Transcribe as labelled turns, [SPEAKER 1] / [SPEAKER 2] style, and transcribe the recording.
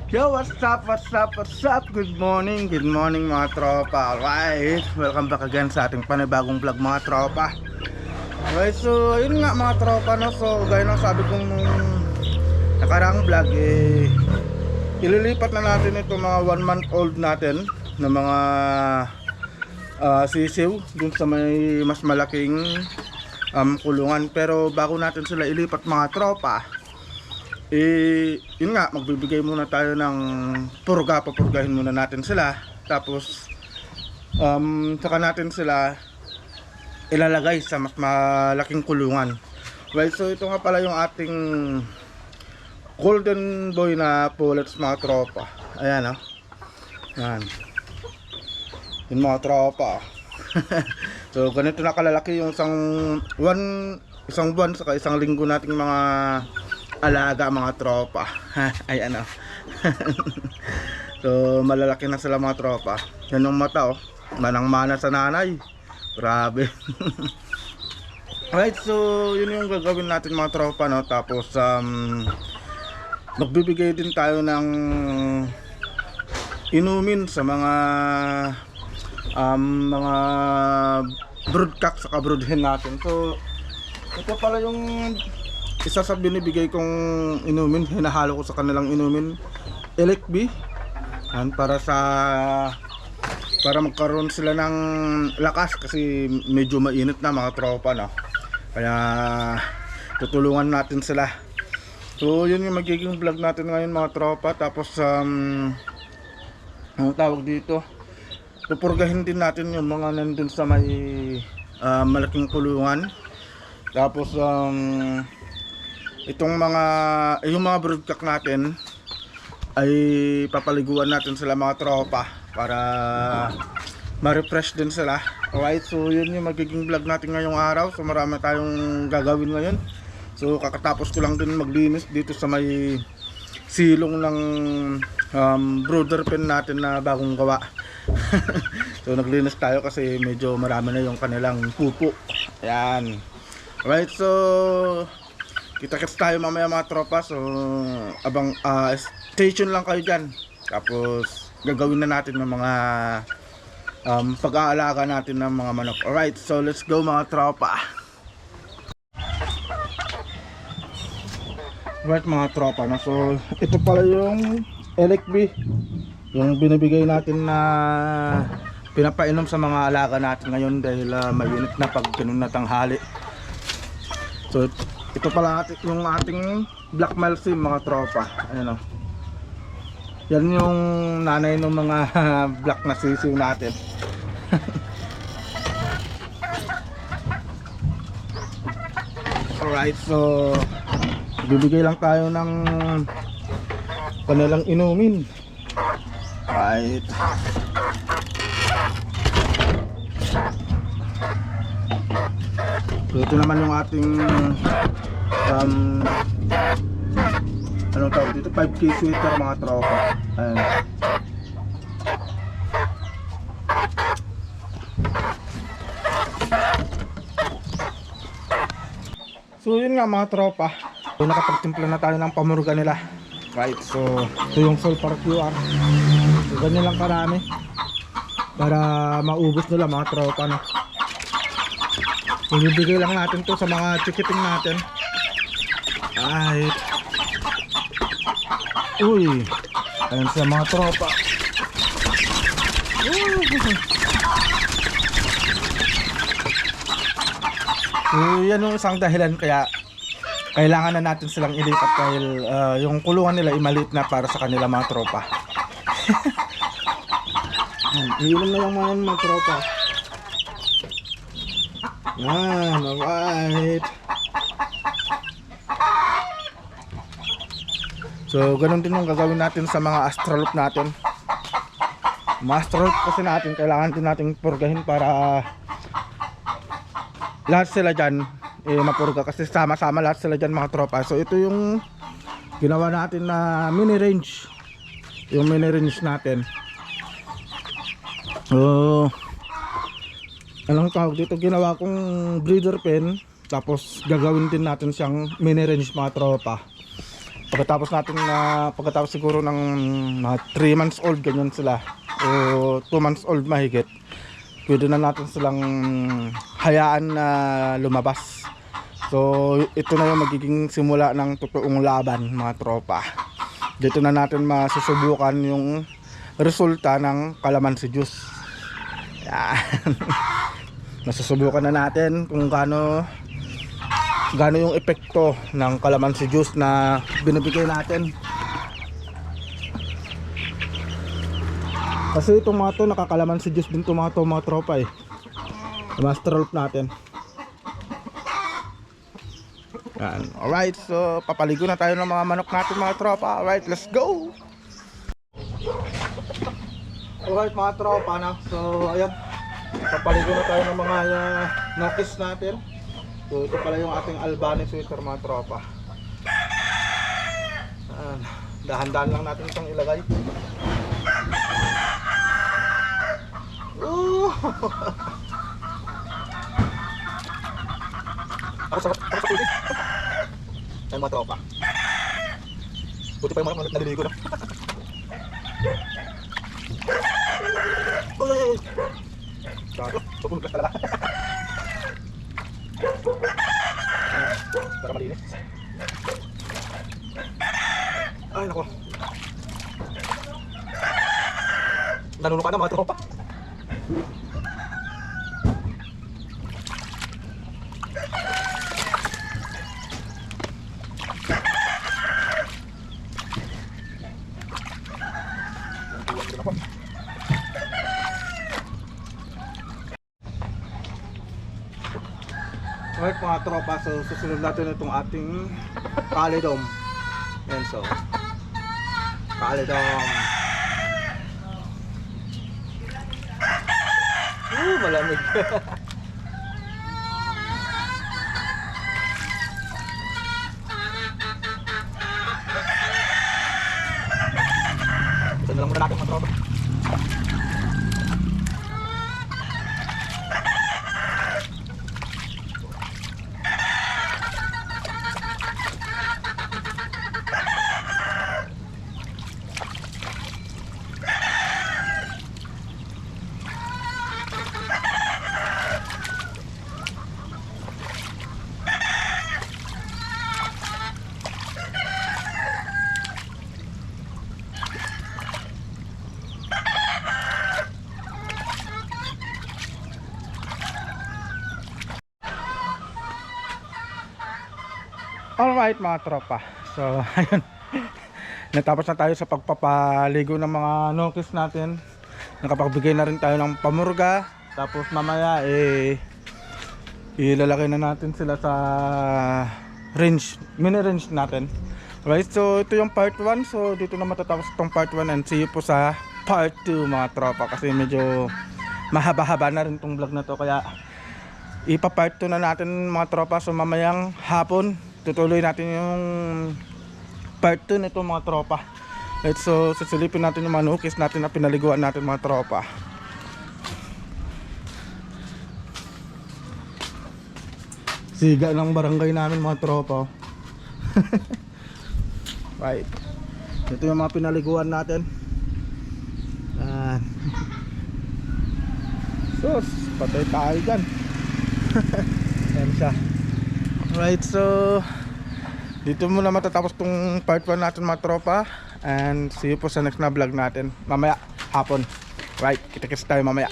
[SPEAKER 1] Yo, what's up, what's up, what's up? Good morning mga tropa. Alright, welcome back again sa ating panibagong vlog mga tropa. Alright, so yun nga mga tropa, no? So gaya ng sabi kong nakaraang vlog, ililipat na natin ito mga 1 month old natin na mga sisiw dun sa may mas malaking kulungan. Pero bago natin sila ilipat mga tropa, yun nga, magbibigay muna tayo ng papurgahin muna natin sila. Tapos saka natin sila ilalagay sa mas malaking kulungan. Well, so ito nga pala yung ating golden boy na pullets mga tropa. Ayan, oh. Yan. Yung mga tropa. So ganito na kalalaki yung isang buwan saka isang linggo nating mga alaga mga tropa. Ayan, oh. So malalaki na sila mga tropa. Yan yung mata, oh. Manang-mana sa nanay. Grabe. Alright, so yun yung gagawin natin mga tropa, no? Tapos magbibigay din tayo ng inumin sa mga broodcock sa brood hen natin. So ito pala yung isa sa binibigay kong inumin, hinahalo ko sa kanilang inumin, Elec B. Para magkaroon sila ng lakas kasi medyo mainit na mga tropa, no? Kaya tutulungan natin sila. So yun yung magiging vlog natin ngayon mga tropa. Tapos ang tawag dito, pupurgahin din natin yung mga nandun sa may malaking kulungan. Tapos itong yung mga broodcock natin ay papaliguan natin sila mga tropa para ma-refresh din sila. Alright, so yun yung magiging vlog natin ngayong araw. So marami tayong gagawin ngayon. So kakatapos ko lang din maglinis dito sa may silong ng brooder pen natin na bagong gawa. So naglinis tayo kasi medyo marami na yung kanilang pupo. Ayan. Alright, so kita-kits tayo mamaya mga tropa. So abang station lang kayo dyan. Tapos gagawin na natin ng mga pag-aalaga natin ng mga manok. Alright, so let's go mga tropa. Alright mga tropa, no? So ito pala yung Elec B, yung binibigay natin na pinapainom sa mga alaga natin ngayon dahil mainit na pag ganun na tanghali. So ito pala yung ating black malsim mga tropa. Ayan, oh. Yan yung nanay ng mga black na sisiw natin. Alright, so bibigay lang tayo ng kanilang inumin. Right. So ito naman yung ating anong tawag dito, 5K sweater mga tropa. Ayan. So yun nga mga tropa, so nakapagtimpla na tayo ng pamurga nila. Right, so ito yung sulfur QR. So ganyan lang karami para maubos nila mga tropa, no? So bibigay lang natin to sa mga chikiting natin. Right. Uy, ayun sa mga tropa. So yan yung isang dahilan kaya kailangan na natin silang ilipat dahil yung kulungan nila maliit na para sa kanila mga tropa. Iinom na lang mga tropa. Yan, alright. So ganun din yung gagawin natin sa mga astrolop natin. Mga astrolop kasi natin kailangan din nating purgahin para lahat sila dyan mapurga kasi sama-sama lahat sila dyan mga tropa. So ito yung ginawa natin na mini range, yung mini range natin. So anong tawag dito, ginawa kong breeder pen, tapos gagawin din natin siyang mini range mga tropa. Pagkatapos siguro ng mga 3 months old, ganyan sila, o 2 months old mahigit, pwede na natin silang hayaan na lumabas. So ito na yung magiging simula ng totoong laban, mga tropa. Dito na natin masusubukan yung resulta ng calamansi juice. Yan. Masusubukan na natin kung gaano yung epekto ng calamansi juice na binibigay natin. Kasi itong mga to, nakakalamansi juice din itong mga to, mga tropa eh. Master roll natin. Yan. Alright, so papaligo na tayo ng mga manok natin, mga tropa. Alright, let's go! Alright mga tropa na. So ayan, papaligo na tayo ng mga nokis natin. So ito pala yung ating Albany sweater, mga tropa. Dahan-dahan lang natin itong ilagay. Ako sa tubig. Ay mga tropa, buti pa yung mga naliligo na. Pupunod ka talaga. Para malinis. Ay nako, nanunuka na mga tropa. Alright mga tropa, so susunod natin itong ating kalidom. Yan, so kalidom. Malamig. Ito na lang muna natin mga tropa. Alright mga tropa, so ayun, natapos na tayo sa pagpapaligo ng mga nokis natin. Nakapagbigay na rin tayo ng pamurga. Tapos mamaya ilalagay na natin sila sa range, mini range natin. Alright, so ito yung part 1. So dito na matatapos itong part 1, and see you po sa part 2 mga tropa. Kasi medyo mahaba-haba na rin itong vlog na to, kaya ipa-part 2 na natin mga tropa. So mamayang hapon tutuloy natin yung part 2 nito mga tropa. Right, so susulipin natin yung mga nukis natin na pinaliguan natin mga tropa. Siga ng barangay namin mga tropa. Right, ito yung mga pinaliguan natin. Sus, patay tayo dyan. Yan siya. Right, so dito muna matatapos tong part 1 natin mga tropa, and see you po sa next na vlog natin mamaya hapon. Right, kita-kits tayo mamaya.